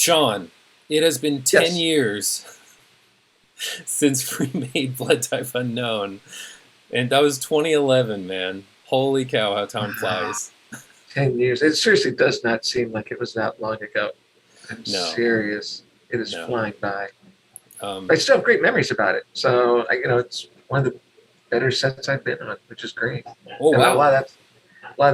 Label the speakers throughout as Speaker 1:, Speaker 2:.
Speaker 1: Sean, it has been 10
Speaker 2: Yes,
Speaker 1: years since we made Blood Type Unknown, and that was 2011, man. Holy cow, how time
Speaker 2: wow,
Speaker 1: flies.
Speaker 2: 10 years. It seriously does not seem like it was that long ago. I'm
Speaker 1: No,
Speaker 2: serious. It is
Speaker 1: no.
Speaker 2: flying by.
Speaker 1: Um,
Speaker 2: I still have great memories about it. So, it's one of the better sets I've been on, which is great.
Speaker 1: oh,
Speaker 2: And
Speaker 1: wow.
Speaker 2: a lot of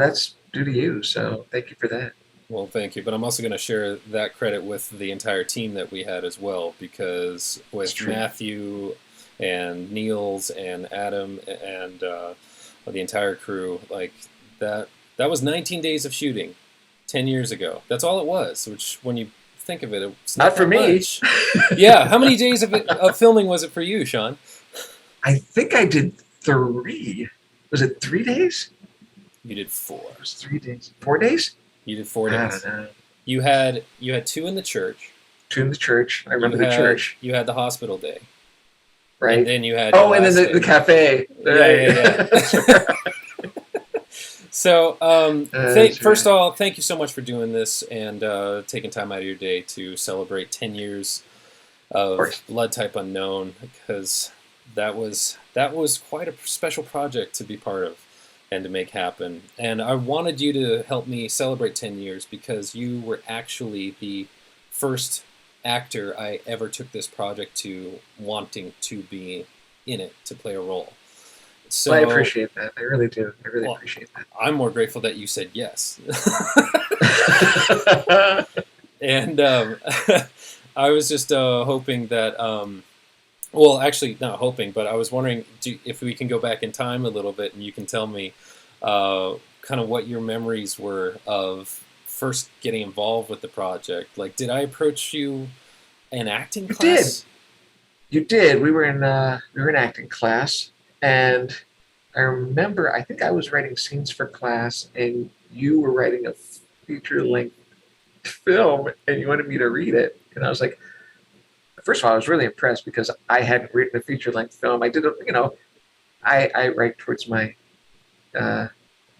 Speaker 2: that's due to you. So, thank you for that.
Speaker 1: Well, thank you. But I'm also going to share that credit with the entire team that we had as well, because
Speaker 2: It's
Speaker 1: with
Speaker 2: true.
Speaker 1: Matthew and Niels and Adam and the entire crew, like that, that was 19 days of shooting 10 years ago. That's all it was, which when you think of it, it's not
Speaker 2: Not for
Speaker 1: that
Speaker 2: me.
Speaker 1: much. Yeah, how many days of filming was it for you, Sean?
Speaker 2: I think I did 3. Was it 3 days?
Speaker 1: You did
Speaker 2: It
Speaker 1: four.
Speaker 2: was 3 days. 4 days?
Speaker 1: You did 4 days.
Speaker 2: I don't know.
Speaker 1: You had two in the church.
Speaker 2: 2 in the church. I
Speaker 1: You
Speaker 2: remember the
Speaker 1: had
Speaker 2: church,
Speaker 1: you had the hospital day, and
Speaker 2: right?
Speaker 1: then you had your
Speaker 2: Oh, and then
Speaker 1: last
Speaker 2: the
Speaker 1: day.
Speaker 2: cafe.
Speaker 1: Yeah, yeah,
Speaker 2: Right. That's
Speaker 1: yeah.
Speaker 2: right.
Speaker 1: So,
Speaker 2: That's
Speaker 1: first
Speaker 2: right.
Speaker 1: of all, thank you so much for doing this and taking time out of your day to celebrate 10 years
Speaker 2: Of
Speaker 1: of
Speaker 2: course.
Speaker 1: Blood Type Unknown, because that was quite a special project to be part of and to make happen. And I wanted you to help me celebrate 10 years because you were actually the first actor I ever took this project to wanting to be in it, to play a role.
Speaker 2: Well, I
Speaker 1: So,
Speaker 2: appreciate that. I really do. I really
Speaker 1: well,
Speaker 2: appreciate
Speaker 1: I'm more grateful that you said yes.
Speaker 2: that.
Speaker 1: And I was just hoping that, well, actually, not hoping, but I was wondering if we can go back in time a little bit and you can tell me kind of what your memories were of first getting involved with the project. Like, did I approach you in acting
Speaker 2: You did.
Speaker 1: class?
Speaker 2: You did. We were in acting class, and I remember. I think I was writing scenes for class, and you were writing a feature length film, and you wanted me to read it, and I was like, first of all, I was really impressed because I hadn't written a feature length film. I did, I write towards my uh,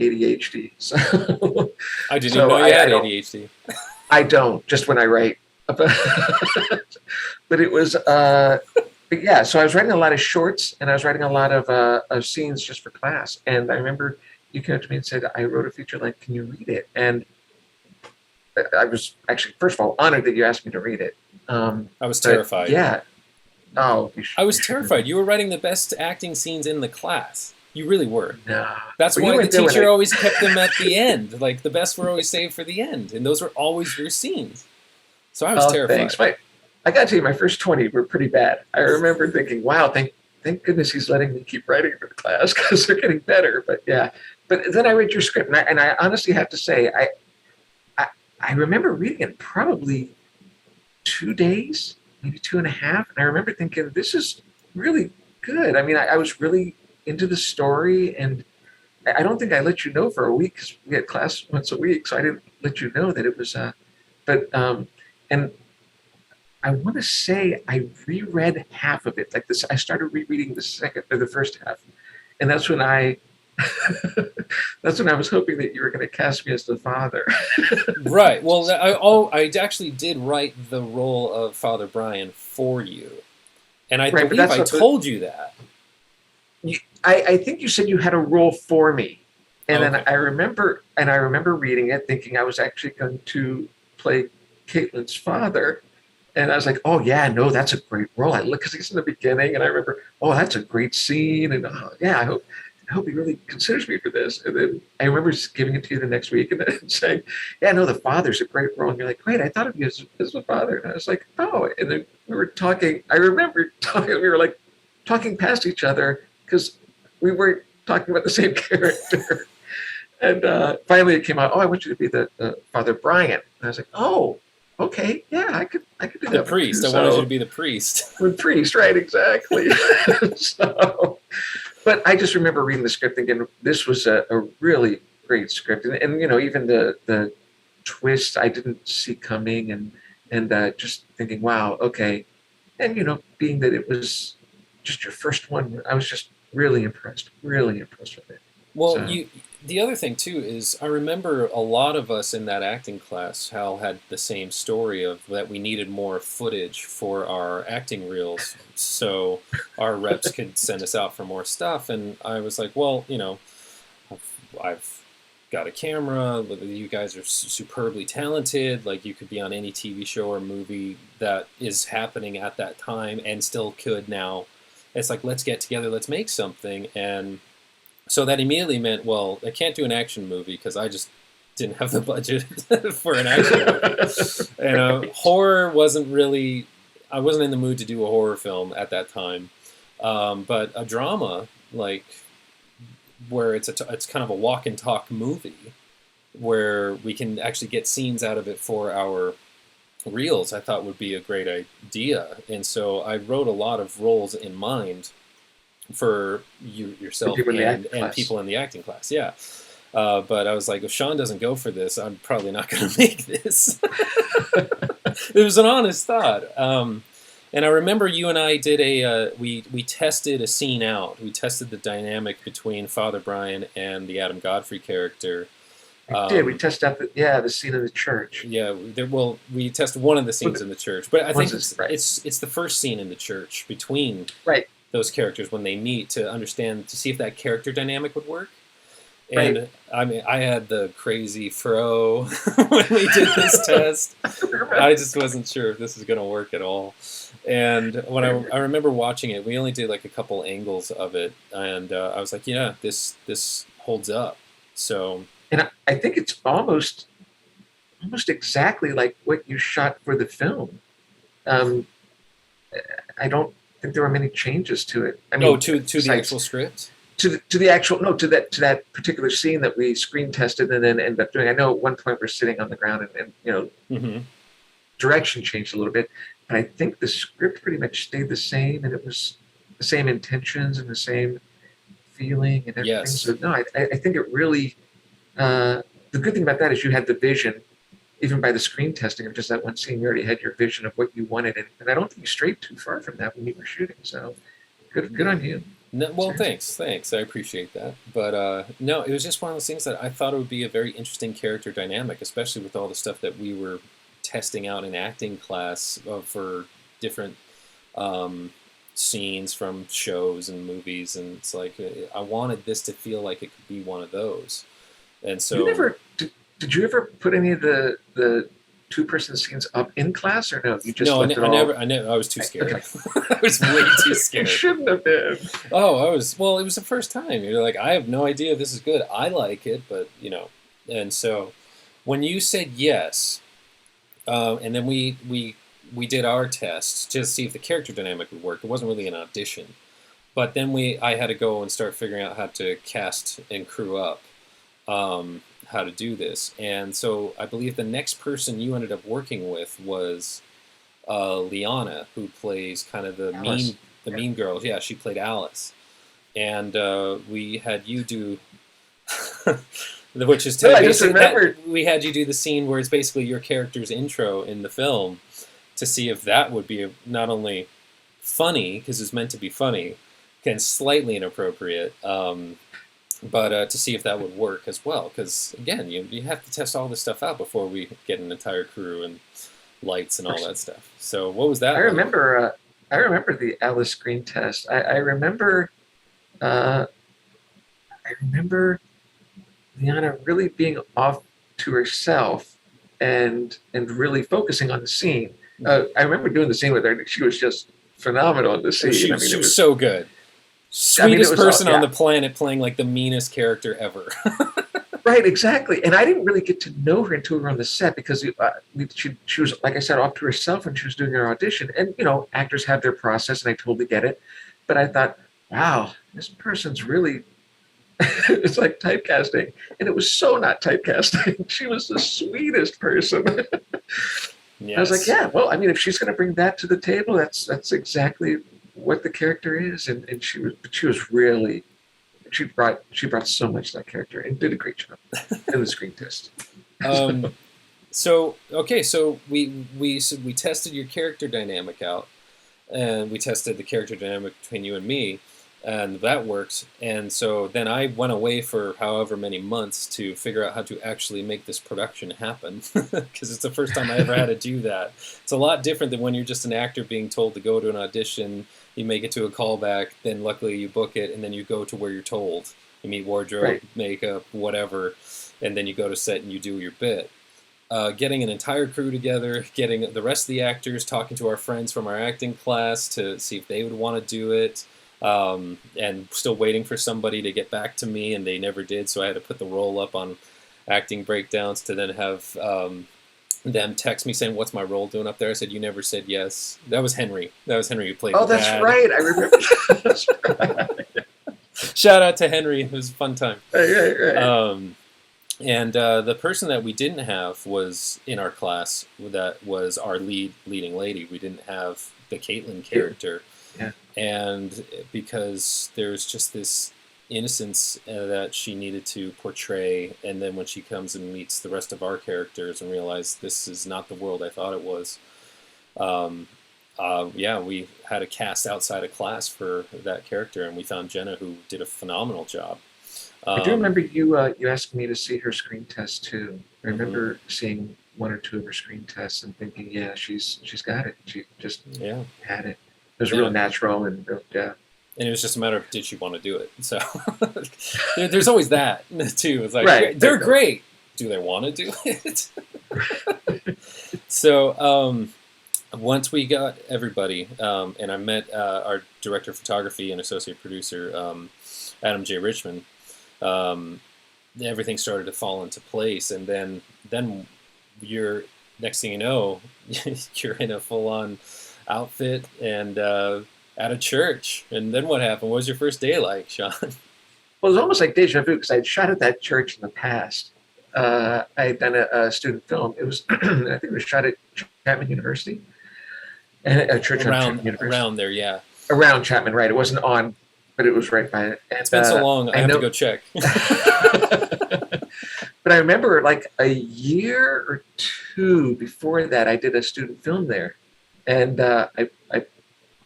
Speaker 2: ADHD, so
Speaker 1: I didn't even
Speaker 2: so
Speaker 1: know you
Speaker 2: I
Speaker 1: had
Speaker 2: don't.
Speaker 1: ADHD.
Speaker 2: I don't just when I write. But it was, but yeah. So I was writing a lot of shorts, and I was writing a lot of scenes just for class. And I remember you came up to me and said, "I wrote a feature length. Can you read it?" And I was actually, first of all, honored that you asked me to read it.
Speaker 1: I was
Speaker 2: But
Speaker 1: terrified.
Speaker 2: yeah, oh,
Speaker 1: I was
Speaker 2: you should have
Speaker 1: terrified.
Speaker 2: been.
Speaker 1: You were writing the best acting scenes in the class. You really were.
Speaker 2: Nah,
Speaker 1: That's
Speaker 2: but you
Speaker 1: why the
Speaker 2: weren't there when
Speaker 1: teacher
Speaker 2: I.
Speaker 1: always kept them at the end. Like the best were always saved for the end, and those were always your scenes. So I was
Speaker 2: Oh, thanks.
Speaker 1: terrified.
Speaker 2: I got to tell you, my first 20 were pretty bad. I remember thinking, wow, thank goodness he's letting me keep writing for the class because they're getting better. But yeah, but then I read your script, and I honestly have to say, I, I remember reading it probably 2 days, maybe 2.5. And I remember thinking, this is really good. I mean, I was really into the story, and I don't think I let you know for a week because we had class once a week. So I didn't let you know that it was, but, and I want to say I reread half of it. Like this, I started rereading the second or the first half, and that's when I, that's when I was hoping that you were going to cast me as the father.
Speaker 1: Right. Well, I actually did write the role of Father Brian for you, and I
Speaker 2: Right, but
Speaker 1: believe
Speaker 2: that's
Speaker 1: I
Speaker 2: not the.
Speaker 1: told you that.
Speaker 2: I think you said you had a role for me, and then
Speaker 1: Okay.
Speaker 2: I remember reading it, thinking I was actually going to play Caitlin's father, and I was like, oh yeah, no, that's a great role. I look because he's in the beginning, and I remember, oh, that's a great scene, and yeah, I hope he really considers me for this. And then I remember giving it to you the next week and then saying, yeah, no, the father's a great role. And you're like, wait, I thought of you as the father. And I was like, oh. And then we were talking. I remember talking. We were like talking past each other because we weren't talking about the same character. And finally, it came out. Oh, I want you to be the Father Brian. And I was like, oh, okay, yeah, I could do
Speaker 1: The
Speaker 2: that one too.
Speaker 1: priest. I wanted you to
Speaker 2: So
Speaker 1: be the priest.
Speaker 2: with priest, right? Exactly. So, but I just remember reading the script thinking this was a really great script, and even the twist I didn't see coming, and just thinking, wow, okay, and being that it was just your first one, I was just really impressed with it.
Speaker 1: Well,
Speaker 2: So
Speaker 1: the other thing too is I remember a lot of us in that acting class, Hal, had the same story of that we needed more footage for our acting reels so our reps could send us out for more stuff. And I was like, well, I've got a camera. You guys are superbly talented. Like you could be on any TV show or movie that is happening at that time and still could now. It's like, let's get together, let's make something. And so that immediately meant, well, I can't do an action movie because I just didn't have the budget for an action movie. And horror wasn't really, I wasn't in the mood to do a horror film at that time. But a drama, like, where it's kind of a walk and talk movie where we can actually get scenes out of it for our reels, I thought would be a great idea. And so I wrote a lot of roles in mind for yourself and people in the acting class. Yeah. But I was like, if Sean doesn't go for this, I'm probably not going to make this. It was an honest thought. And I remember you and I did we tested a scene out. We tested the dynamic between Father Brian and the Adam Godfrey character.
Speaker 2: We did. We tested out the scene in the church.
Speaker 1: Yeah, we tested one of the scenes in the church, but I think it's the first scene in the church between those characters when they meet to see if that character dynamic would work. And I mean, I had the crazy fro when we did this test. I just wasn't sure if this was going to work at all. And when I remember watching it, we only did like a couple angles of it, and I was like, yeah, this holds up. So.
Speaker 2: And I think it's almost exactly like what you shot for the film. I don't think there were many changes to it. I mean,
Speaker 1: to the actual script.
Speaker 2: To that particular scene that we screen tested and then ended up doing. I know at one point we're sitting on the ground and direction changed a little bit, but I think the script pretty much stayed the same, and it was the same intentions and the same feeling and everything.
Speaker 1: Yes.
Speaker 2: So no, I think it really. The good thing about that is you had the vision, even by the screen testing of just that one scene. You already had your vision of what you wanted, and I don't think you strayed too far from that when you were shooting. So, good on you.
Speaker 1: No, well, thanks. I appreciate that. But no, it was just one of those things that I thought it would be a very interesting character dynamic, especially with all the stuff that we were testing out in acting class for different scenes from shows and movies. And it's like I wanted this to feel like it could be one of those. And so,
Speaker 2: did you ever put any of the two-person scenes up in class, or no? You just
Speaker 1: I never. I was too scared. Okay. I was way too scared.
Speaker 2: You shouldn't have been.
Speaker 1: Oh, I was. Well, it was the first time. You're like, I have no idea if this is good. I like it, but And so, when you said yes, and then we did our tests to see if the character dynamic would work. It wasn't really an audition, but then I had to go and start figuring out how to cast and crew up. How to do this. And so I believe the next person you ended up working with was Liana, who plays kind of the mean girl. Yeah, she played Alice. And we had you do, which is we had you do the scene where it's basically your character's intro in the film to see if that would be not only funny, because it's meant to be funny, and slightly inappropriate, but to see if that would work as well, because again, you have to test all this stuff out before we get an entire crew and lights and all that stuff. So what was that?
Speaker 2: I remember the Alice screen test. I remember Liana really being off to herself and really focusing on the scene. I remember doing the scene with her. She was just phenomenal in the scene.
Speaker 1: She was so good. Sweetest person on the planet, playing like the meanest character ever.
Speaker 2: Right, exactly. And I didn't really get to know her until we were on the set, because she was, like I said, off to herself when she was doing her audition. And actors have their process, and I totally get it. But I thought, wow, this person's really it's like typecasting, and it was so not typecasting. She was the sweetest person. Yes. I was like, yeah, well, I mean, if she's going to bring that to the table, that's exactly what the character is, and she brought so much to that character and did a great job in the screen test.
Speaker 1: So we tested your character dynamic out, and we tested the character dynamic between you and me, and that worked. And so then I went away for however many months to figure out how to actually make this production happen, because it's the first time I ever had to do that. It's a lot different than when you're just an actor being told to go to an audition, you make it to a callback, then luckily you book it, and then you go to where you're told. You meet wardrobe,
Speaker 2: Right.
Speaker 1: makeup, whatever, and then you go to set and you do your bit. Getting an entire crew together, getting the rest of the actors, talking to our friends from our acting class to see if they would want to do it, and still waiting for somebody to get back to me, and they never did, so I had to put the role up on acting breakdowns to then have them text me saying, "What's my role doing up there?" I said, "You never said yes." That was Henry. That was Henry who played
Speaker 2: Oh,
Speaker 1: the
Speaker 2: that's
Speaker 1: dad.
Speaker 2: right. I remember. That's right.
Speaker 1: Shout out to Henry. It was a fun time.
Speaker 2: Right.
Speaker 1: And the person that we didn't have was in our class. That was our leading lady. We didn't have the Caitlin character,
Speaker 2: Yeah.
Speaker 1: and because there's just this innocence that she needed to portray, and then when she comes and meets the rest of our characters and realizes this is not the world I thought it was, um, yeah, we had a cast outside of class for that character, and we found Jenna, who did a phenomenal job.
Speaker 2: I do
Speaker 1: Um,
Speaker 2: remember you asked me to see her screen test too. I
Speaker 1: mhm,
Speaker 2: remember seeing one or two of her screen tests and thinking, yeah, she's got it. She just
Speaker 1: yeah,
Speaker 2: had it. It was real
Speaker 1: yeah.
Speaker 2: natural and real, yeah.
Speaker 1: And it was just a matter of did she want to do it. So there's always that too. It's like
Speaker 2: Right.
Speaker 1: they're great. Do they want to do it? So once we got everybody, and I met our director of photography and associate producer, Adam J. Richmond, um, everything started to fall into place. And then you're next thing you know, you're in a full on outfit and at a church. And then what happened? What was your first day like, Sean?
Speaker 2: Well, it was almost like deja vu because I had shot at that church in the past. I had done a student film. It was, I think it was shot at Chapman University and a church on Chapman University
Speaker 1: Around there, yeah.
Speaker 2: around Chapman, right? It wasn't on, but it was right by it.
Speaker 1: It's
Speaker 2: And
Speaker 1: been so long, I
Speaker 2: I
Speaker 1: have to
Speaker 2: know,
Speaker 1: go check.
Speaker 2: but I remember like a year or two before that, I did a student film there, and I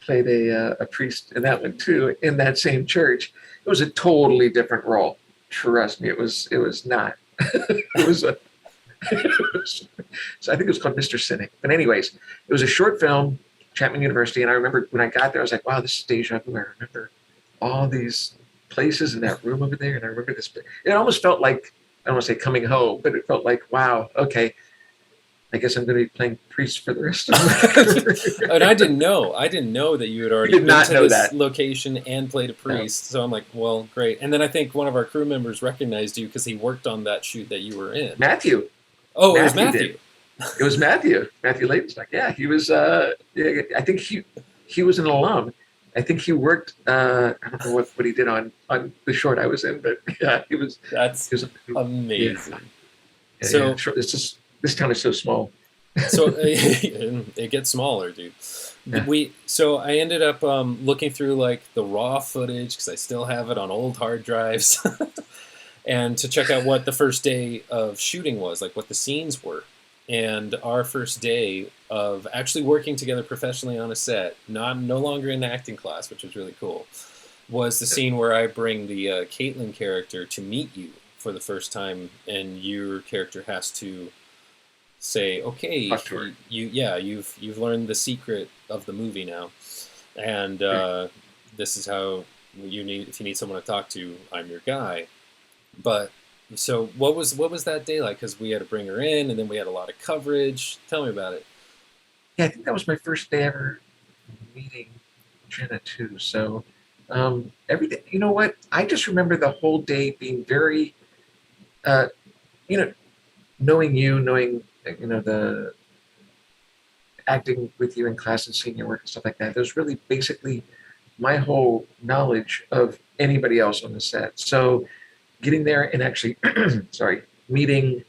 Speaker 2: played a priest in that one too, in that same church. It was a totally different role. Trust me, it was not. it was a it was, so I think it was called Mr. Cynic. But anyways, it was a short film, Chapman University, and I remember when I got there, I was like, wow, this is deja vu. I remember all these places in that room over there, and I remember this. It almost felt like I don't want to say coming home, but it felt like, wow, okay, I guess I'm going to be playing priest for the rest of my
Speaker 1: And
Speaker 2: career.
Speaker 1: I didn't know. I didn't know that you had
Speaker 2: I
Speaker 1: already
Speaker 2: did
Speaker 1: been
Speaker 2: not
Speaker 1: to
Speaker 2: know
Speaker 1: this
Speaker 2: that.
Speaker 1: location and played a
Speaker 2: No.
Speaker 1: priest. So I'm like, well, great. And then I think one of our crew members recognized you because he worked on that shoot that you were in.
Speaker 2: Matthew.
Speaker 1: Oh, it was
Speaker 2: Matthew did.
Speaker 1: Matthew.
Speaker 2: It was Matthew. Matthew Laytonstock. Yeah, he was. Yeah, I think he was an alum. I think he worked. I don't know what he did on the short I was in, but yeah, he was.
Speaker 1: That's
Speaker 2: He was. Yeah,
Speaker 1: amazing.
Speaker 2: yeah.
Speaker 1: So,
Speaker 2: Sure. This town is so small.
Speaker 1: it gets smaller, dude.
Speaker 2: Yeah.
Speaker 1: So I ended up looking through like the raw footage because I still have it on old hard drives, and to check out what the first day of shooting was, like what the scenes were. And our first day of actually working together professionally on a set, no longer in acting class, which was really cool, was the scene where I bring the Caitlin character to meet you for the first time, and your character has to say, "Okay,
Speaker 2: Talk to her.
Speaker 1: you've learned the secret of the movie now, and this is how you need if you need someone to talk to, I'm your guy." But so what was that day like? Because we had to bring her in, and then we had a lot of coverage. Tell me about it.
Speaker 2: Yeah, I think that was my first day ever meeting Jenna too. So everything. You know what? I just remember the whole day being very, uh, you know, knowing you, knowing the acting with you in class and seeing your work and stuff like that. That was really basically my whole knowledge of anybody else on the set. So getting there and actually, sorry, meeting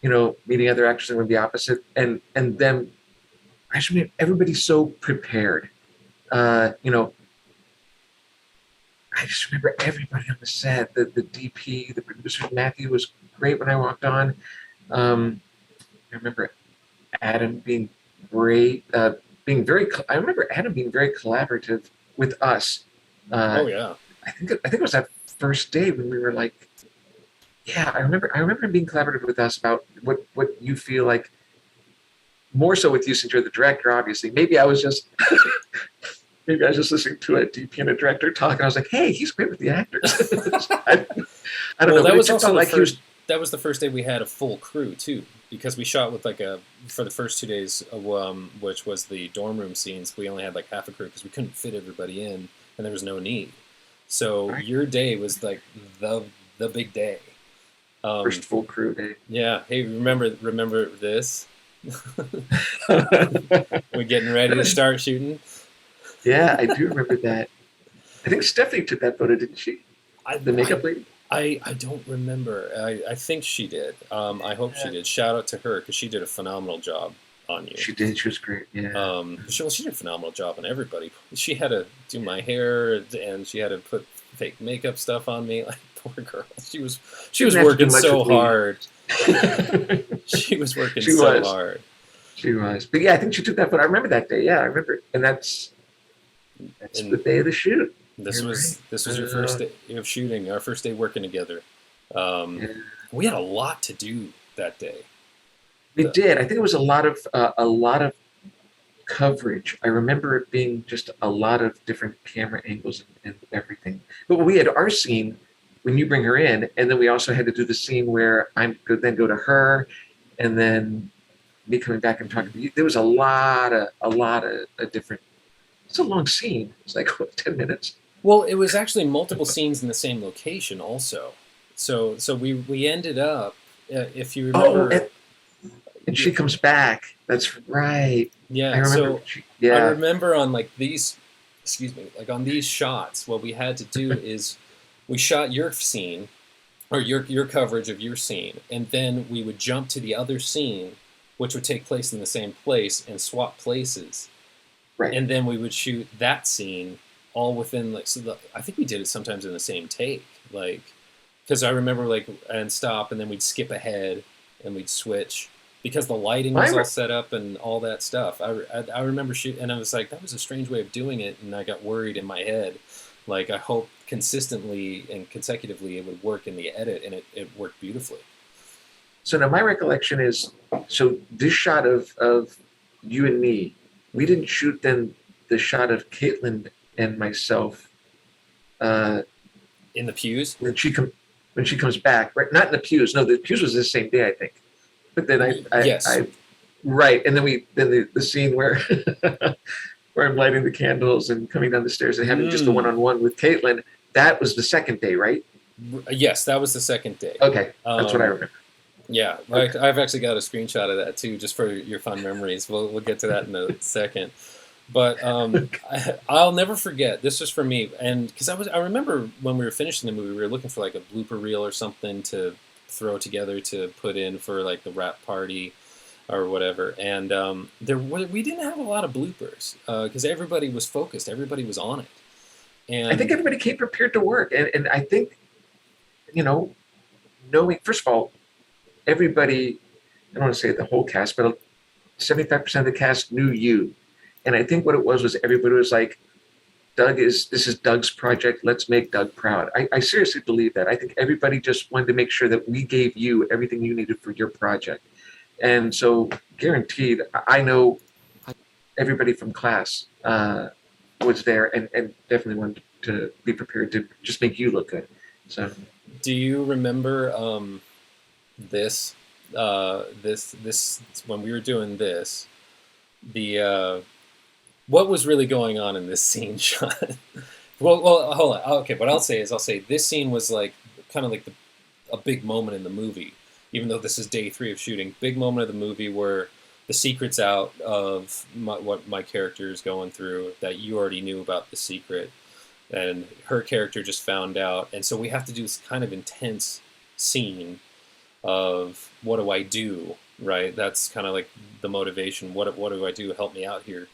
Speaker 2: other actors that were the opposite, and them. Actually, everybody's so prepared. You know, I just remember everybody on the set, the DP, the producer Matthew was great when I walked on. I remember Adam being great, I remember Adam being very collaborative with us. Uh,
Speaker 1: Oh yeah.
Speaker 2: I think it was that first day when we were like, yeah, I remember him being collaborative with us about what you feel like, more so with you since you're the director, obviously. Maybe I was just listening to a DP and a director talk, and I was like, hey, he's great with the actors. I don't
Speaker 1: Well,
Speaker 2: know,
Speaker 1: that
Speaker 2: but it
Speaker 1: was
Speaker 2: just
Speaker 1: also
Speaker 2: felt
Speaker 1: the
Speaker 2: like he
Speaker 1: first.
Speaker 2: was.
Speaker 1: That was the first day we had a full crew too, because we shot with like a for the first 2 days, which was the dorm room scenes. We only had like half a crew because we couldn't fit everybody in, and there was no need. So
Speaker 2: Right,
Speaker 1: your day was like the the big day. Um,
Speaker 2: first full crew day.
Speaker 1: yeah. Hey, remember this? We're getting ready to start shooting.
Speaker 2: Yeah, I do remember that. I think Stephanie took that photo, didn't she?
Speaker 1: I
Speaker 2: The
Speaker 1: I
Speaker 2: makeup lady.
Speaker 1: I don't remember. I think she did. I hope she
Speaker 2: Yeah,
Speaker 1: did. Shout out to her because she did a phenomenal job on you.
Speaker 2: she did. She was great. Yeah.
Speaker 1: She did a phenomenal job on everybody. She had to do my hair and she had to put fake makeup stuff on me. Like poor girl, she
Speaker 2: She
Speaker 1: was
Speaker 2: didn't have to do
Speaker 1: working
Speaker 2: much
Speaker 1: so
Speaker 2: with me.
Speaker 1: hard. She was working
Speaker 2: She
Speaker 1: so
Speaker 2: was.
Speaker 1: hard.
Speaker 2: She was. But yeah, I think she took that photo. I remember that day. Yeah, I remember. And that's the
Speaker 1: And
Speaker 2: day of the shoot.
Speaker 1: this
Speaker 2: You're right.
Speaker 1: was your first day of shooting. Our first day working together. Um,
Speaker 2: Yeah.
Speaker 1: we had a lot to do that day.
Speaker 2: We
Speaker 1: The,
Speaker 2: did. I think it was a lot of coverage. I remember it being just a lot of different camera angles and everything. But we had our scene when you bring her in, and then we also had to do the scene where I'm then go to her, and then me coming back and talking to you. There was a lot of different. It's a long scene. It's like what, 10 minutes.
Speaker 1: Well, it was actually multiple scenes in the same location, also. So we ended up, if you
Speaker 2: Oh,
Speaker 1: remember,
Speaker 2: and
Speaker 1: yeah,
Speaker 2: she comes back. That's right. I
Speaker 1: yeah.
Speaker 2: remember.
Speaker 1: So I
Speaker 2: Yeah,
Speaker 1: remember on like these, excuse me, like on these shots, what we had to do is we shot your scene or your coverage of your scene, and then we would jump to the other scene, which would take place in the same place and swap places,
Speaker 2: right.
Speaker 1: and then we would shoot that scene all within like I think we did it sometimes in the same take, like because I remember like and stop and then we'd skip ahead and we'd switch because the lighting
Speaker 2: I
Speaker 1: was all
Speaker 2: re-
Speaker 1: set up and all that stuff. I remember shoot and I was like that was a strange way of doing it and I got worried in my head, like I hope consistently and consecutively it would work in the edit and it worked beautifully.
Speaker 2: so now my recollection is, so this shot of you and me, we didn't shoot then the shot of Caitlin and myself uh,
Speaker 1: In the pews.
Speaker 2: when she comes back, right? Not in the pews. No, the pews was the same day, I think. But then
Speaker 1: Yes.
Speaker 2: right, and then the scene where where I'm lighting the candles and coming down the stairs and having just the one
Speaker 1: Mm.
Speaker 2: on one with Caitlin. That was the second day, right?
Speaker 1: Yes, that was the second day.
Speaker 2: Okay, that's what I
Speaker 1: Um,
Speaker 2: remember.
Speaker 1: Yeah,
Speaker 2: Okay.
Speaker 1: I've actually got a screenshot of that too, just for your fun memories. We'll get to that in a second. But I'll never forget. This was for me, and because I remember when we were finishing the movie, we were looking for like a blooper reel or something to throw together to put in for like the wrap party or whatever. And we didn't have a lot of bloopers because everybody was focused, everybody was on it,
Speaker 2: I think
Speaker 1: and
Speaker 2: everybody came prepared to work, and I think, you know, knowing, first of all, everybody, I don't want to say the whole cast, but 75% of the cast knew you. And I think what it was everybody was like, this is Doug's project. Let's make Doug proud. I seriously believe that. I think everybody just wanted to make sure that we gave you everything you needed for your project. And so, guaranteed, I know everybody from class was there and definitely wanted to be prepared to just make you look good. So,
Speaker 1: do you remember this this when we were doing this the what was really going on in this scene, Sean? Well, hold on. Okay, what I'll say this scene was like kind of like a big moment in the movie, even though this is day 3 of shooting. Big moment of the movie where the secret's out of what my character is going through that you already knew about the secret, and her character just found out, and so we have to do this kind of intense scene of what do I do, right? That's kind of like the motivation. What do I do? Help me out here,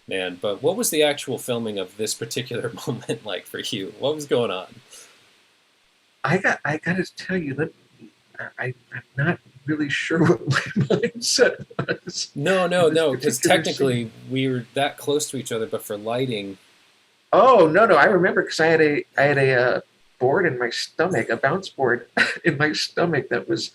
Speaker 1: man. But what was the actual filming of this particular moment like for you? What was going on?
Speaker 2: I got to tell you that I'm not really sure what my mindset was
Speaker 1: No,
Speaker 2: in this
Speaker 1: no, because
Speaker 2: particular scene.
Speaker 1: technically we were that close to each other, but for lighting,
Speaker 2: Oh no, I remember because I had a board in my stomach, a bounce board in my stomach that was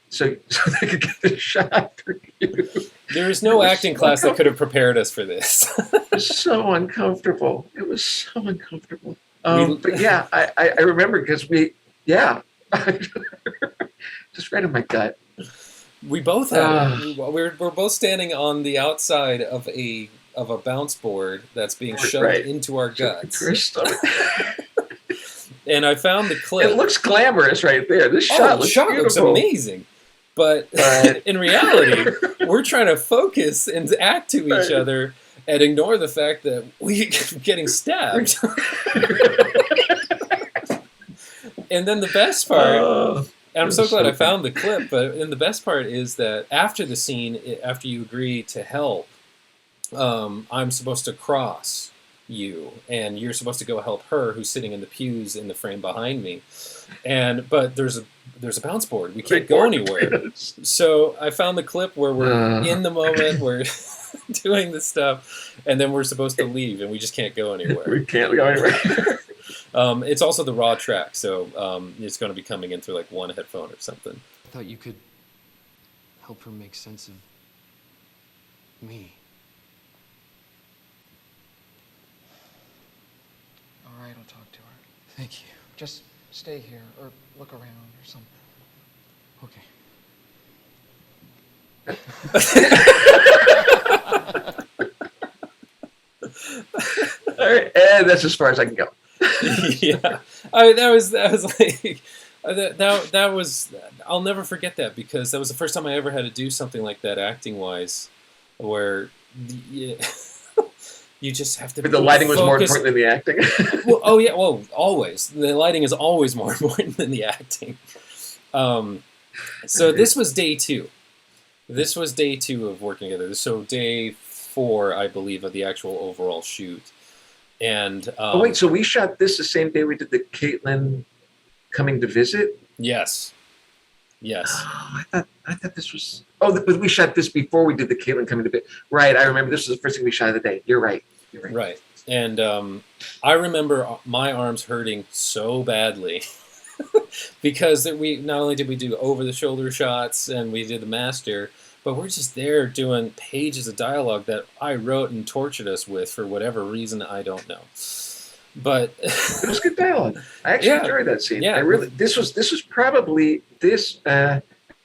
Speaker 2: so they could get the shot for you.
Speaker 1: There is
Speaker 2: It
Speaker 1: no
Speaker 2: was
Speaker 1: acting
Speaker 2: so
Speaker 1: class that could have
Speaker 2: uncomfortable.
Speaker 1: prepared us for this.
Speaker 2: It was so uncomfortable. It was so uncomfortable.
Speaker 1: we
Speaker 2: But yeah, I remember because yeah, just right in my gut.
Speaker 1: we both had it.
Speaker 2: Uh,
Speaker 1: We're both standing on the outside of a bounce board that's being shoved
Speaker 2: right.
Speaker 1: into our
Speaker 2: So
Speaker 1: guts.
Speaker 2: your stomach.
Speaker 1: And I found the
Speaker 2: It
Speaker 1: clip.
Speaker 2: looks glamorous right there. This
Speaker 1: Oh,
Speaker 2: shot
Speaker 1: the
Speaker 2: looks
Speaker 1: shot looks
Speaker 2: beautiful.
Speaker 1: amazing. But
Speaker 2: But
Speaker 1: in reality, we're trying to focus and act to each
Speaker 2: right.
Speaker 1: other and ignore the fact that we're getting stabbed. And then the best part,
Speaker 2: Oh,
Speaker 1: and
Speaker 2: it
Speaker 1: I'm so
Speaker 2: was
Speaker 1: glad
Speaker 2: so
Speaker 1: I
Speaker 2: funny.
Speaker 1: found the clip, but and the best part is that after the scene, after you agree to help, I'm supposed to cross you, and you're supposed to go help her, who's sitting in the pews in the frame behind me. But there's a bounce board. We can't
Speaker 2: Big
Speaker 1: go
Speaker 2: board between
Speaker 1: anywhere.
Speaker 2: us.
Speaker 1: So I found the clip where we're
Speaker 2: Uh,
Speaker 1: in the moment, we're doing this stuff, and then we're supposed to leave, and we just can't go anywhere.
Speaker 2: we can't go anywhere.
Speaker 1: It's also the raw track, so it's going to be coming in through like one headphone or something.
Speaker 3: I thought you could help her make sense of me.
Speaker 4: All right, I'll talk to her.
Speaker 3: Thank you.
Speaker 4: Just stay here or look around or something.
Speaker 3: Okay.
Speaker 2: All right, and that's as far as I can go.
Speaker 1: Yeah, that was like that was I'll never forget that because that was the first time I ever had to do something like that acting wise, where you, you just have to
Speaker 2: But the lighting was more
Speaker 1: focus.
Speaker 2: important than the acting.
Speaker 1: Well, oh yeah, well always the lighting is always more important than the acting. So this was day two. This was day two of working together. So day four, I believe, of the actual overall shoot. And
Speaker 2: Oh wait, so we shot this the same day we did the Caitlin coming to visit.
Speaker 1: yes, yes,
Speaker 2: Oh, I thought this was. Oh, but we shot this before we did the Caitlin coming to visit. Right, I remember this was the first thing we shot of the day. You're right. You're right.
Speaker 1: right. And I remember my arms hurting so badly because we not only did we do over the shoulder shots and we did the master, but we're just there doing pages of dialogue that I wrote and tortured us with for whatever reason I don't know. But
Speaker 2: It was good dialogue. I actually
Speaker 1: yeah,
Speaker 2: enjoyed that scene.
Speaker 1: yeah,
Speaker 2: I really. This was probably this.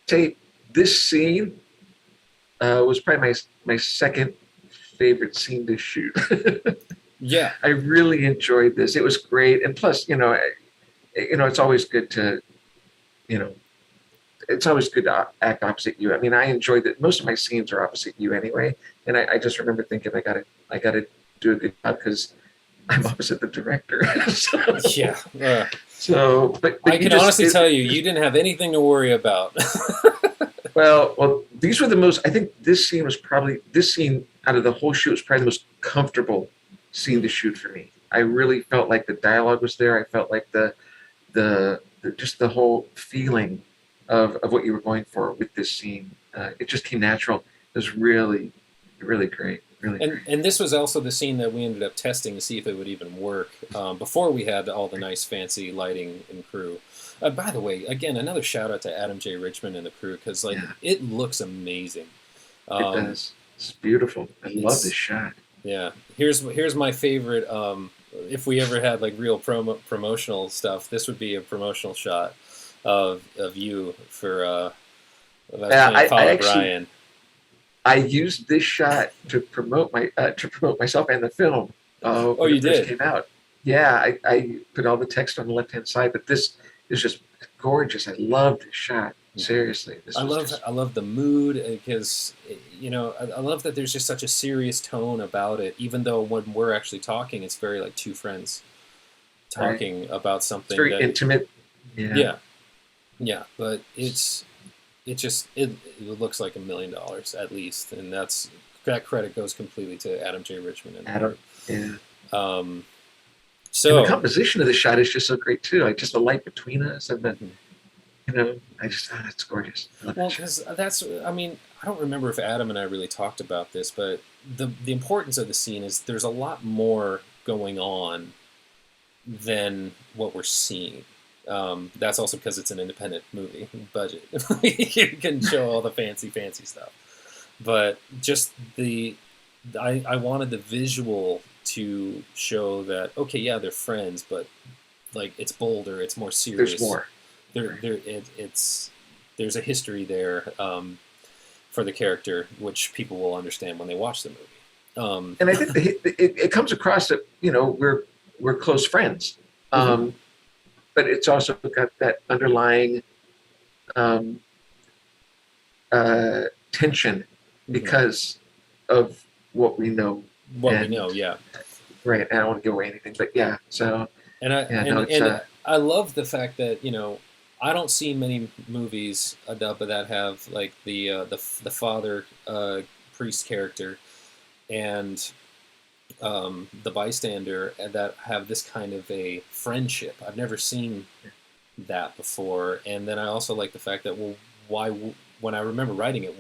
Speaker 2: Say this scene was probably my second favorite scene to shoot.
Speaker 1: yeah,
Speaker 2: I really enjoyed this. It was great, and plus, it's always good to, you know, it's always good to act opposite you. I mean, I enjoyed that. Most of my scenes are opposite you anyway, and I just remember thinking I gotta do a good job because I'm opposite the director. so,
Speaker 1: yeah.
Speaker 2: but
Speaker 1: I
Speaker 2: you
Speaker 1: can
Speaker 2: just
Speaker 1: honestly tell you, you didn't have anything to worry about.
Speaker 2: well, these were the most. I think this scene out of the whole shoot was probably the most comfortable scene to shoot for me. I really felt like the dialogue was there. I felt like the just the whole feeling of what you were going for with this scene. It just came natural. It was really, really great. Really great.
Speaker 1: And this was also the scene that we ended up testing to see if it would even work before we had all the nice fancy lighting and crew. By the way, again, another shout out to Adam J. Richmond and the crew because it looks amazing.
Speaker 2: It does. It's beautiful. I love this shot.
Speaker 1: Yeah. Here's my favorite. If we ever had like real promotional stuff, this would be a promotional shot of you for Father Brian.
Speaker 2: I used this shot to promote myself and the film.
Speaker 1: Oh, you did?
Speaker 2: Came out. Yeah, I put all the text on the left hand side, but this is just gorgeous. I love this shot. Seriously,
Speaker 1: I love the mood because I love that there's just such a serious tone about it. Even though when we're actually talking, it's very like two friends talking about something.
Speaker 2: It's very intimate.
Speaker 1: Yeah. Yeah, but it looks like $1 million at least, and that credit goes completely to Adam J. Richmond and
Speaker 2: Adam. Yeah.
Speaker 1: So
Speaker 2: and the composition of the shot is just so great too. Like just the light between us, and then I just thought it's gorgeous.
Speaker 1: Well, because I don't remember if Adam and I really talked about this, but the importance of the scene is there's a lot more going on than what we're seeing. That's also because it's an independent movie budget. You can show all the fancy stuff, but just I wanted the visual to show that, okay, yeah, they're friends, but like it's bolder, it's more serious.
Speaker 2: There's more.
Speaker 1: There's a history there for the character, which people will understand when they watch the movie.
Speaker 2: And I think it comes across that we're close friends, but it's also got that underlying tension because of what we know.
Speaker 1: Yeah.
Speaker 2: Right. I don't want to give away anything, but yeah. So.
Speaker 1: And I love the fact that I don't see many movies that have like the father priest character and the bystander that have this kind of a friendship. I've never seen that before. And then I also like the fact that, well, when I remember writing it,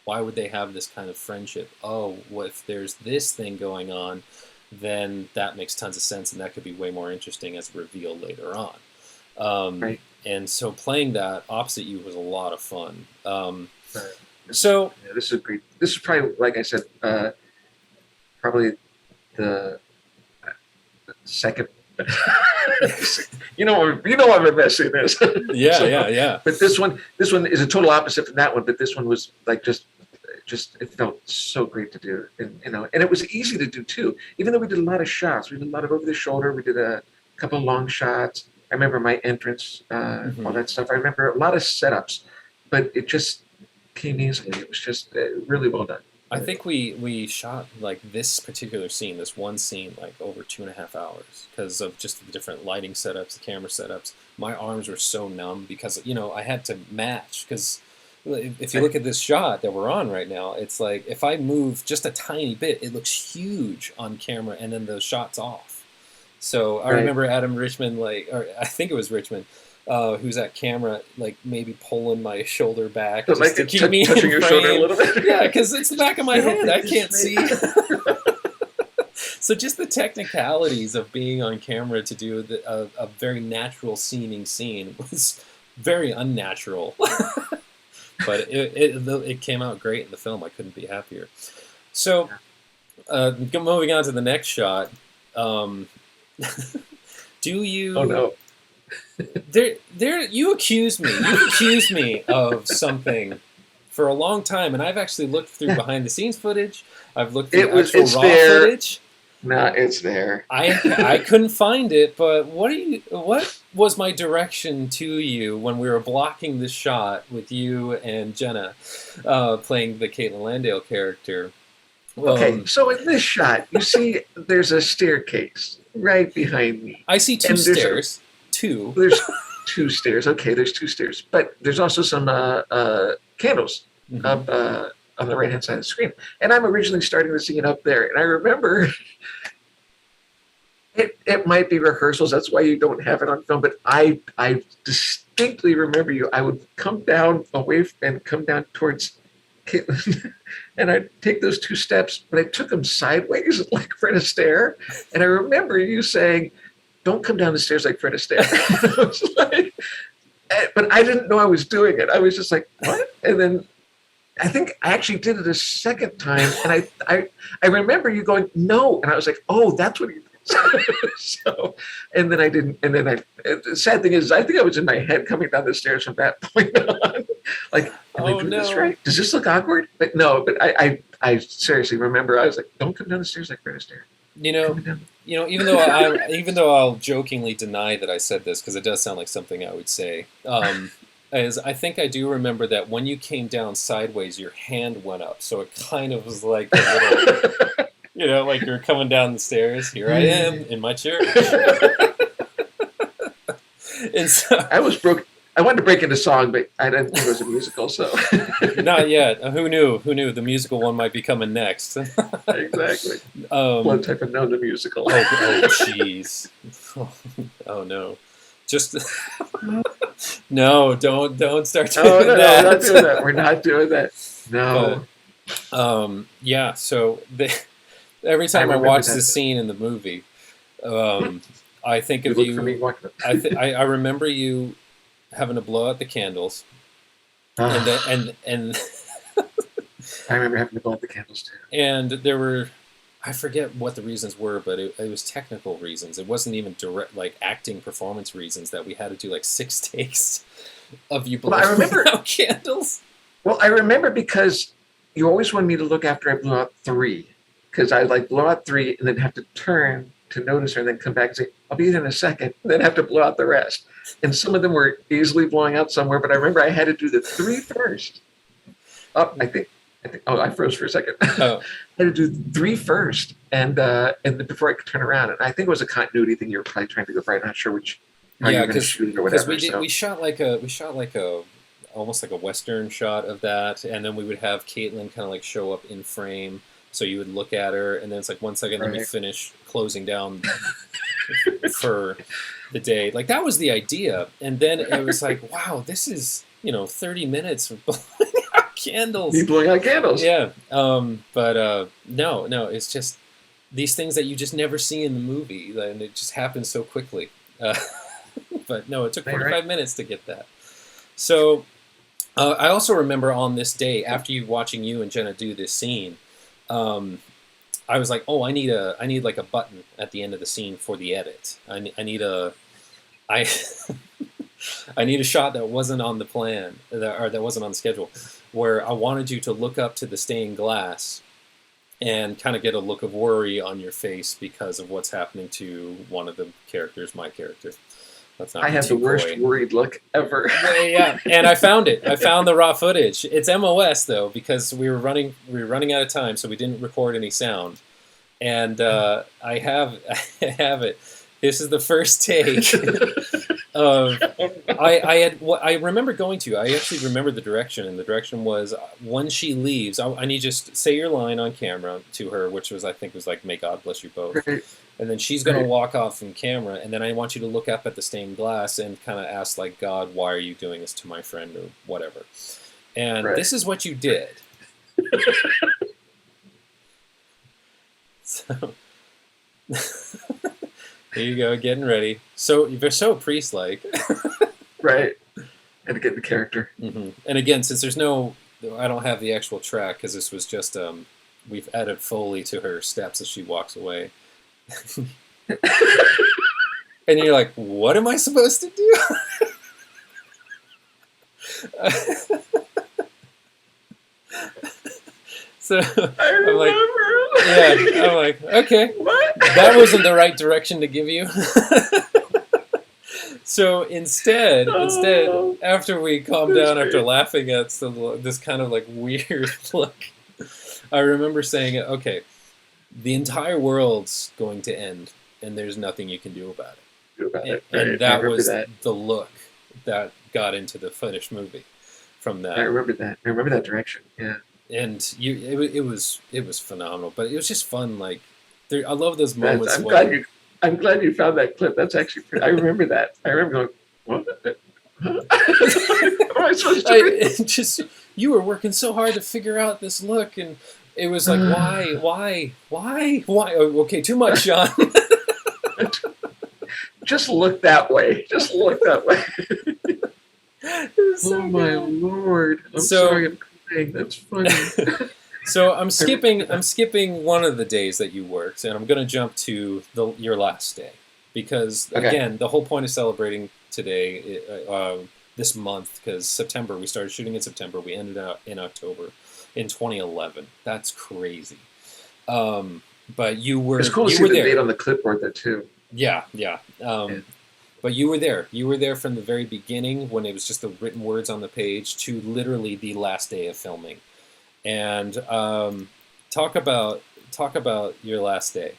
Speaker 1: why would they have this kind of friendship? Oh, well, if there's this thing going on, then that makes tons of sense, and that could be way more interesting as revealed later on.
Speaker 2: Right.
Speaker 1: And so playing that opposite you was a lot of fun.
Speaker 2: So yeah, this is great. This is probably, like I said, probably the second. you know I'm investing in this.
Speaker 1: Yeah.
Speaker 2: But this one is a total opposite from that one. But this one was like just it felt so great to do, and it was easy to do too. Even though we did a lot of shots, we did a lot of over the shoulder. We did a couple of long shots. I remember my entrance, all that stuff. I remember a lot of setups, but it just came easily. It was just really well done.
Speaker 1: I think we shot like this particular scene, this one scene, like over 2.5 hours because of just the different lighting setups, the camera setups. My arms were so numb because I had to match because. If you look at this shot that we're on right now, it's like if I move just a tiny bit, it looks huge on camera, and then the shot's off. So I remember Adam Richmond, or I think it was Richmond, who's at camera, like maybe pulling my shoulder back just to keep me in
Speaker 2: touching your
Speaker 1: frame.
Speaker 2: shoulder a little bit.
Speaker 1: Yeah, because it's the back of my head. I can't see. So just the technicalities of being on camera to do a very natural seeming scene was very unnatural. But it came out great in the film. I couldn't be happier. So, moving on to the next shot. Do you?
Speaker 2: Oh no!
Speaker 1: You accused me of something for a long time, and I've actually looked through behind the scenes footage. I've looked through actual raw footage.
Speaker 2: No, it's there.
Speaker 1: I couldn't find it, but what was my direction to you when we were blocking the shot with you and Jenna playing the Caitlin Landale character?
Speaker 2: Okay, so in this shot, you see there's a staircase right behind me.
Speaker 1: I see two stairs. Two.
Speaker 2: There's two stairs. Okay, there's two stairs. But there's also some candles up on the right-hand side of the screen. And I'm originally starting the scene up there. And I remember... It might be rehearsals. That's why you don't have it on film. But I distinctly remember you. I would come down away and come down towards Caitlin, and I'd take those two steps, but I took them sideways like Fred Astaire. And I remember you saying, "Don't come down the stairs like Fred Astaire." I was like, but I didn't know I was doing it. I was just like, "What?" And then I think I actually did it a second time, and I remember you going, "No," and I was like, "Oh, that's what he." So, and then I didn't, and then the sad thing is, I think I was in my head coming down the stairs from that point on. Like, am I doing this right? Does this look awkward? But no, but I seriously remember I was like, don't come down the stairs like Fred Astaire.
Speaker 1: Even though I'll jokingly deny that I said this because it does sound like something I would say. As I think I do remember that when you came down sideways, your hand went up, so it kind of was like a little. Like you're coming down the stairs. Here I am in my chair. And so
Speaker 2: I was broke. I wanted to break into song, but I didn't think it was a musical. So
Speaker 1: not yet. Who knew? The musical one might be coming next.
Speaker 2: Exactly. One type of know the musical.
Speaker 1: Oh, jeez. Oh no. Just no. Don't start doing that.
Speaker 2: No, we're not doing that. We're not doing that. No.
Speaker 1: But, yeah. So every time I watch the scene in the movie, I think
Speaker 2: You
Speaker 1: of
Speaker 2: look for me
Speaker 1: you.
Speaker 2: walking.
Speaker 1: I remember you having to blow out the candles, and then, and
Speaker 2: I remember having to blow up the candles too.
Speaker 1: and there were, I forget what the reasons were, but it was technical reasons. It wasn't even direct like acting performance reasons that we had to do like 6 takes of you
Speaker 2: Well, I
Speaker 1: blowing
Speaker 2: remember.
Speaker 1: out candles.
Speaker 2: Well, I remember because you always wanted me to look after I blew out 3, because I like blow out 3 and then have to turn to notice her and then come back and say, "I'll be there in a second," and then have to blow out the rest. And some of them were easily blowing out somewhere, but I remember I had to do the 3 first. Oh, I think. Oh, I froze for a second.
Speaker 1: Oh,
Speaker 2: I had to do 3 first, and then before I could turn around. And I think it was a continuity thing. You were probably trying to go for. I'm not sure how you
Speaker 1: yeah,
Speaker 2: were going to shoot it or whatever.
Speaker 1: we shot like a almost like a western shot of that, and then we would have Caitlin kind of like show up in frame, so you would look at her, and then it's like 1 second, let me
Speaker 2: Right.
Speaker 1: finish closing down for the day. Like that was the idea, and then it was like, wow, this is 30 minutes of blowing out candles.
Speaker 2: Me blowing out candles.
Speaker 1: Yeah, but no, it's just these things that you just never see in the movie, and it just happens so quickly. But no, it took 45 minutes to get that. So I also remember on this day, after watching you and Jenna do this scene, I was like, oh, I need like a button at the end of the scene for the edit. I need I need a shot that wasn't on the plan, or that wasn't on the schedule, where I wanted you to look up to the stained glass and kind of get a look of worry on your face because of what's happening to one of the characters, my character. Let's not
Speaker 2: I
Speaker 1: be
Speaker 2: have the
Speaker 1: too
Speaker 2: worst
Speaker 1: coy.
Speaker 2: worried look ever.
Speaker 1: Yeah, and I found it. I found the raw footage. It's MOS though, because we were running out of time, so we didn't record any sound. And I have it. This is the first take of I remember going to. I actually remember the direction, and the direction was when she leaves. I need you to say your line on camera to her, which was I think was like "May God bless you both."
Speaker 2: Right.
Speaker 1: And then she's going
Speaker 2: Right.
Speaker 1: to walk off from camera, and then I want you to look up at the stained glass and kind of ask, like, God, why are you doing this to my friend or whatever? And
Speaker 2: Right.
Speaker 1: this is what you did. So, here you go, getting ready. So, you're so priest-like.
Speaker 2: Right. And to get the character.
Speaker 1: Mm-hmm. And again, since I don't have the actual track, because this was just, we've added Foley to her steps as she walks away. And you're like, what am I supposed to do? So
Speaker 2: I remember.
Speaker 1: I'm like, okay,
Speaker 2: What?
Speaker 1: that wasn't the right direction to give you. So instead,
Speaker 2: Oh,
Speaker 1: after we calmed
Speaker 2: that's
Speaker 1: down after
Speaker 2: great.
Speaker 1: laughing at this kind of like weird look, I remember saying, okay, the entire world's going to end, and there's nothing you can do about it.
Speaker 2: Do about it.
Speaker 1: And
Speaker 2: Right. I
Speaker 1: that
Speaker 2: remember
Speaker 1: was
Speaker 2: that.
Speaker 1: the look that got into the finished movie from that.
Speaker 2: I remember that. I remember that direction. Yeah.
Speaker 1: And it was phenomenal, but it was just fun. Like, I love those
Speaker 2: That's,
Speaker 1: moments.
Speaker 2: I'm glad you found that clip. That's actually pretty, I remember that. I remember going, what? Huh? What am I supposed to do?
Speaker 1: it just you were working so hard to figure out this look, and it was like, why? Oh, okay, too much, Sean.
Speaker 2: Just look that way. Just look that way.
Speaker 1: It was so
Speaker 2: Oh my
Speaker 1: good.
Speaker 2: lord! I'm
Speaker 1: So-
Speaker 2: sorry, I'm crying. That's funny.
Speaker 1: So I'm skipping one of the days that you worked, and I'm going to jump to your last day, because
Speaker 2: Okay.
Speaker 1: again, the whole point of celebrating today, this month, because September, we started shooting in September, we ended up in October, in 2011. That's crazy. But you were
Speaker 2: It's cool to
Speaker 1: you
Speaker 2: see
Speaker 1: were
Speaker 2: the
Speaker 1: there.
Speaker 2: date on the clipboard there too.
Speaker 1: Yeah.
Speaker 2: Yeah.
Speaker 1: But you were there. You were there from the very beginning, when it was just the written words on the page, to literally the last day of filming. And talk about your last day.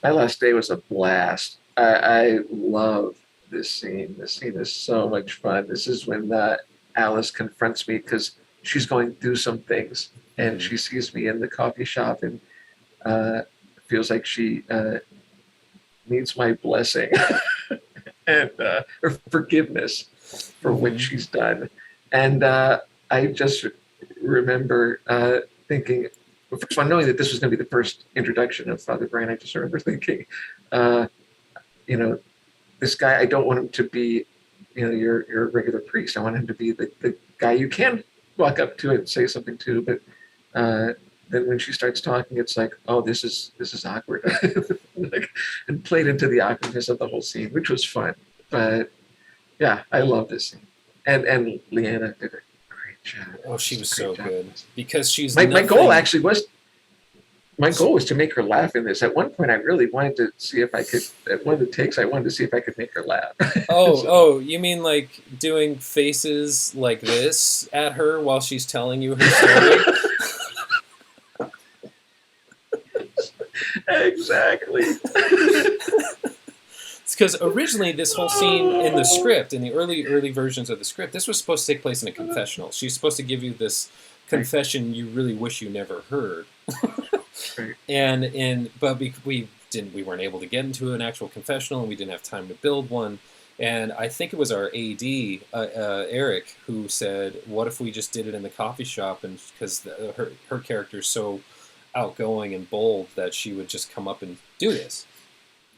Speaker 2: My last day was a blast. I love this scene. This scene is so much fun. This is when Alice confronts me because she's going through some things, and she sees me in the coffee shop and feels like she needs my blessing and or forgiveness for what she's done. And I just remember thinking, first of all, knowing that this was going to be the first introduction of Father Brian, I just remember thinking, you know, this guy, I don't want him to be, you know, your regular priest. I want him to be the guy you can walk up to and say something to. But then when she starts talking, it's like, oh, this is awkward, like, and played into the awkwardness of the whole scene, which was fun. But yeah, I love this scene, and Leanna did a great job.
Speaker 1: Oh, she was so good because she's
Speaker 2: my
Speaker 1: nothing...
Speaker 2: goal actually was. My goal was to make her laugh in this. At one point, I really wanted to see if I could. At one of the takes, I wanted to see if I could make her laugh.
Speaker 1: Oh, you mean like doing faces like this at her while she's telling you her story?
Speaker 2: Exactly.
Speaker 1: It's because originally this whole scene in the script, in the early versions of the script, this was supposed to take place in a confessional. She's supposed to give you this confession you really wish you never heard. But we weren't able to get into an actual confessional, and we didn't have time to build one. And I think it was our AD Eric who said, "What if we just did it in the coffee shop?" And because her character's so outgoing and bold that she would just come up and do this.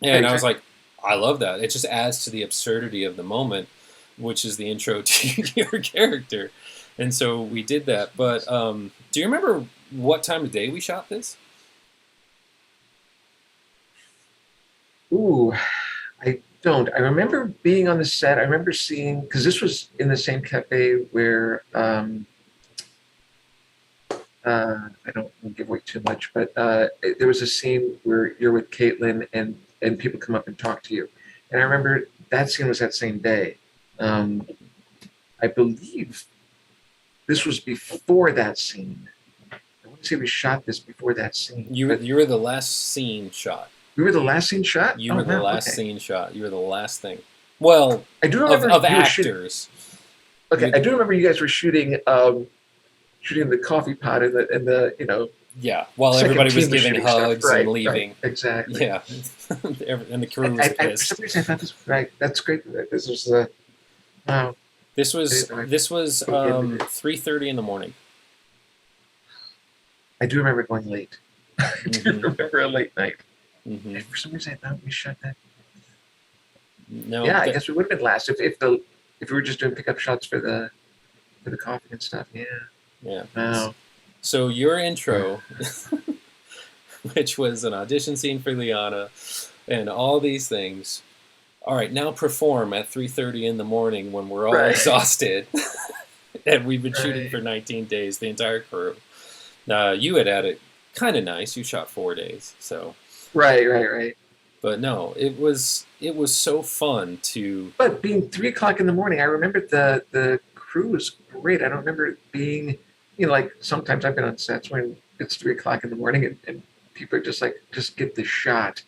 Speaker 1: And I was like, I love that. It just adds to the absurdity of the moment, which is the intro to your character. And so we did that. But do you remember what time of day we shot this?
Speaker 2: Ooh, I don't. I remember being on the set. I remember seeing, because this was in the same cafe where, I don't want to give away too much, but there was a scene where you're with Caitlin and people come up and talk to you. And I remember that scene was that same day. I believe this was before that scene. I want to say we shot this before that scene.
Speaker 1: You were the last scene shot.
Speaker 2: We were the last scene shot?
Speaker 1: You were the last scene shot. You were the last thing. Well,
Speaker 2: I do remember
Speaker 1: of actors.
Speaker 2: I do remember you guys were shooting the coffee pot and the you know.
Speaker 1: Yeah, while everybody was giving hugs and leaving.
Speaker 2: Right, exactly.
Speaker 1: Yeah, and the crew was pissed.
Speaker 2: For some reason, I thought this was right. That's great. This was wow.
Speaker 1: This was 3:30 in the morning.
Speaker 2: I do remember going late. I do remember a late night.
Speaker 1: Mm-hmm.
Speaker 2: For some reason, I thought we shot that.
Speaker 1: No.
Speaker 2: Yeah, I guess we would have been last if we were just doing pickup shots for the coffee and stuff. Yeah.
Speaker 1: Yeah.
Speaker 2: Wow.
Speaker 1: So your intro, which was an audition scene for Liana, and all these things. All right, now perform at 3:30 in the morning when we're all exhausted, and we've been shooting for 19 days, the entire crew. You had it kind of nice. You shot 4 days, so.
Speaker 2: Right.
Speaker 1: But no, it was so fun to.
Speaker 2: But being 3 o'clock in the morning, I remember the crew was great. I don't remember it being, you know, like sometimes I've been on sets when it's 3 o'clock in the morning and people are just like, just get this shot,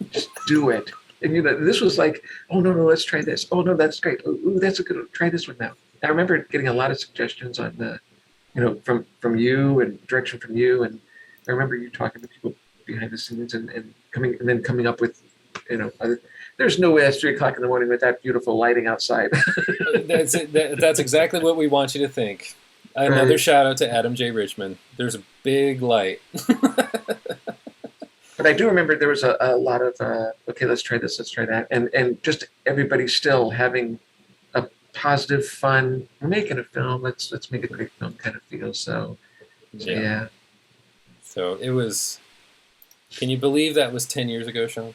Speaker 2: just do it. And you know, this was like, oh no, let's try this. Oh no, that's great. Ooh, that's a good one. Try this one now. I remember getting a lot of suggestions on the, you know, from you and direction from you, and I remember you talking to people behind the scenes and coming up with, you know, there's no way it's 3 o'clock in the morning with that beautiful lighting outside.
Speaker 1: That's it. That's exactly what we want you to think. Another shout out to Adam J. Richmond. There's a big light.
Speaker 2: But I do remember there was a lot of, okay, let's try this, let's try that. And just everybody still having a positive, fun, we're making a film, let's make a great film kind of feel. So yeah.
Speaker 1: So it was, can you believe that was 10 years ago, Sean?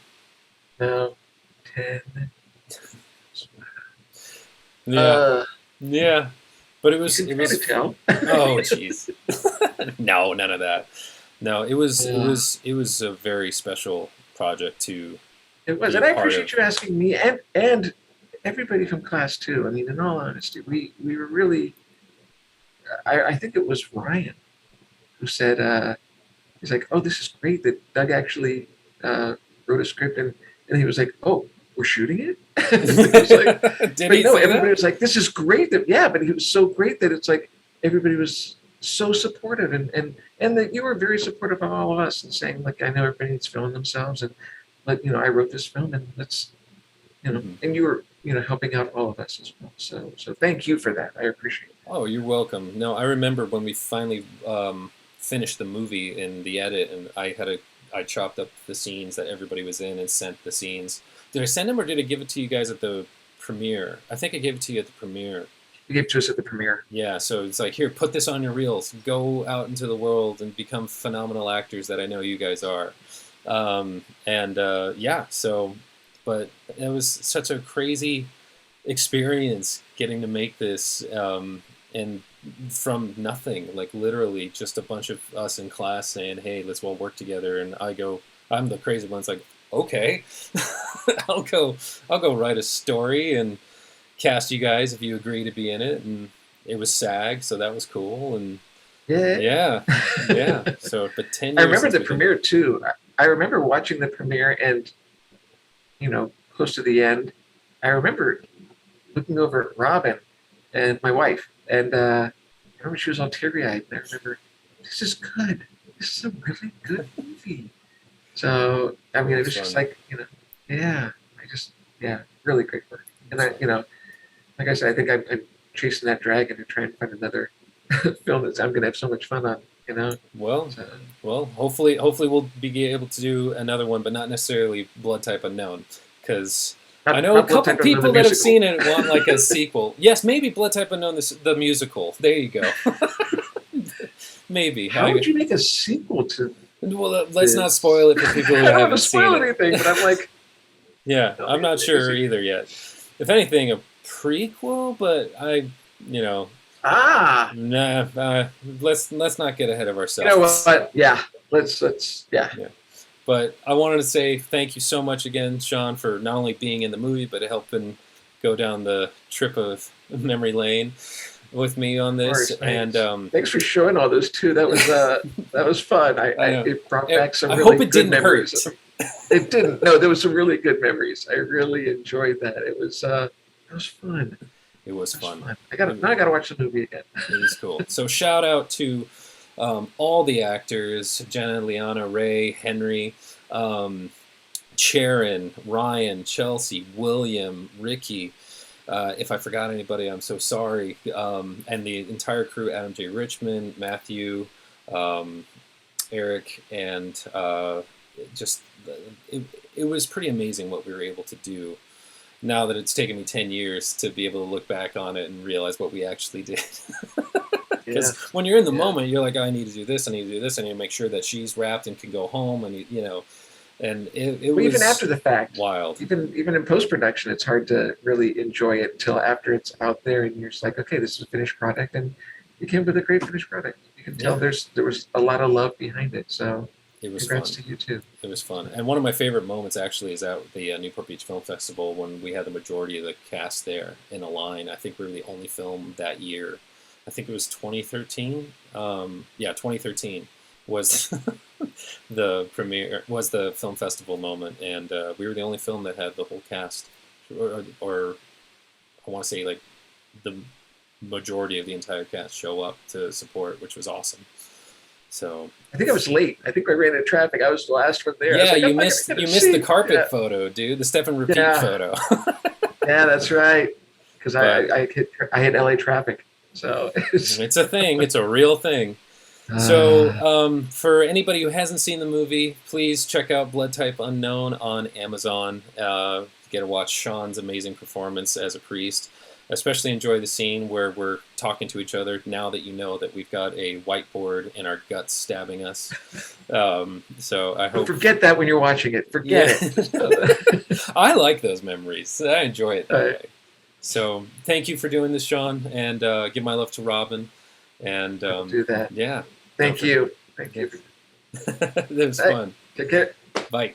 Speaker 2: No, 10.
Speaker 1: Yeah. But it was,
Speaker 2: tell.
Speaker 1: Oh, jeez. No, none of that. No, it was a very special project to.
Speaker 2: It was, and I appreciate you asking me and everybody from class too. I mean, in all honesty, we were really. I think it was Ryan who said he's like, oh, this is great that Doug actually wrote a script and he was like, oh, we're shooting it.
Speaker 1: Did he?
Speaker 2: No, everybody was like, this is great. But he was so great that it's like everybody was so supportive and that you were very supportive of all of us and saying like, I know everybody needs filming themselves and I wrote this film and let's, and you were, helping out all of us as well. So thank you for that. I appreciate it.
Speaker 1: Oh, you're welcome. No, I remember when we finally finish the movie in the edit, and I chopped up the scenes that everybody was in and sent the scenes. Did I send them, or did I give it to you guys at the premiere? I think I gave it to you at the premiere.
Speaker 2: You gave it to us at the premiere.
Speaker 1: Yeah, so it's like, here, put this on your reels. Go out into the world and become phenomenal actors that I know you guys are. Yeah, so, but it was such a crazy experience getting to make this, and from nothing, like literally just a bunch of us in class saying, hey, let's all work together. And I'm the crazy one. It's like, okay, I'll go write a story and cast you guys if you agree to be in it. And it was SAG, so that was cool. And yeah. So, but 10 years.
Speaker 2: I remember the premiere too. I remember watching the premiere, and close to the end, I remember looking over at Robin and my wife, and I remember she was all teary-eyed, and I remember, this is good. This is a really good movie. So, I mean, it was just like, really great work. And like I said, I think I'm chasing that dragon to try and find another film that I'm going to have so much fun on,
Speaker 1: Well, hopefully we'll be able to do another one, but not necessarily Blood Type Unknown, because I know a couple people that have seen it want like a sequel. Yes, maybe Blood Type Unknown, the musical. There you go. Maybe.
Speaker 2: How would you make a sequel to?
Speaker 1: Well, let's not spoil it for people who
Speaker 2: I don't
Speaker 1: haven't
Speaker 2: want to spoil anything, but I'm like,
Speaker 1: yeah, I'm not sure either yet. If anything, a prequel, but let's not get ahead of ourselves.
Speaker 2: You know what? Yeah, let's.
Speaker 1: But I wanted to say thank you so much again, Sean, for not only being in the movie, but helping go down the trip of memory lane with me on this.
Speaker 2: Course,
Speaker 1: and
Speaker 2: thanks for showing all those too. That was fun. It brought back some really
Speaker 1: hope it
Speaker 2: good
Speaker 1: didn't
Speaker 2: memories.
Speaker 1: Hurt.
Speaker 2: It didn't. No, there was some really good memories. I really enjoyed that. It was fun.
Speaker 1: It was fun.
Speaker 2: I gotta watch the movie again.
Speaker 1: It was cool. So shout out to all the actors: Jenna, Liana, Ray, Henry, Sharon, Ryan, Chelsea, William, Ricky. If I forgot anybody, I'm so sorry. And the entire crew: Adam J. Richmond, Matthew, Eric, and it was pretty amazing what we were able to do. Now that it's taken me 10 years to be able to look back on it and realize what we actually did. Because when you're in the moment, you're like, oh, I need to do this, I need to do this, I need to make sure that she's wrapped and can go home, and and it was
Speaker 2: even after the fact,
Speaker 1: wild.
Speaker 2: Even in post-production, it's hard to really enjoy it until after it's out there, and you're just like, okay, this is a finished product, and it came with a great finished product. You can tell there was a lot of love behind it. So
Speaker 1: it was
Speaker 2: congrats
Speaker 1: fun.
Speaker 2: to you too.
Speaker 1: It was fun, and one of my favorite moments actually is at the Newport Beach Film Festival when we had the majority of the cast there in a line. I think we were the only film that year. I think it was 2013. 2013 was the premiere, was the film festival moment, and we were the only film that had the whole cast, or I want to say like the majority of the entire cast show up to support, which was awesome. So
Speaker 2: I think I was late. I think I ran into traffic. I was the last one there.
Speaker 1: Yeah,
Speaker 2: like,
Speaker 1: you missed the carpet photo, dude. The step and repeat photo.
Speaker 2: Yeah, that's right. Because I hit LA traffic. So
Speaker 1: it's a thing. It's a real thing. So for anybody who hasn't seen the movie, please check out Blood Type Unknown on Amazon. Get to watch Sean's amazing performance as a priest. Especially enjoy the scene where we're talking to each other now that you know that we've got a whiteboard in our guts stabbing us. So I hope...
Speaker 2: Forget that when you're watching it. Forget it.
Speaker 1: I like those memories. I enjoy it that way. So thank you for doing this, Sean, and give my love to Robin. And
Speaker 2: I'll do that.
Speaker 1: Yeah.
Speaker 2: Thank you. Thank you.
Speaker 1: It was fun.
Speaker 2: Take care.
Speaker 1: Bye.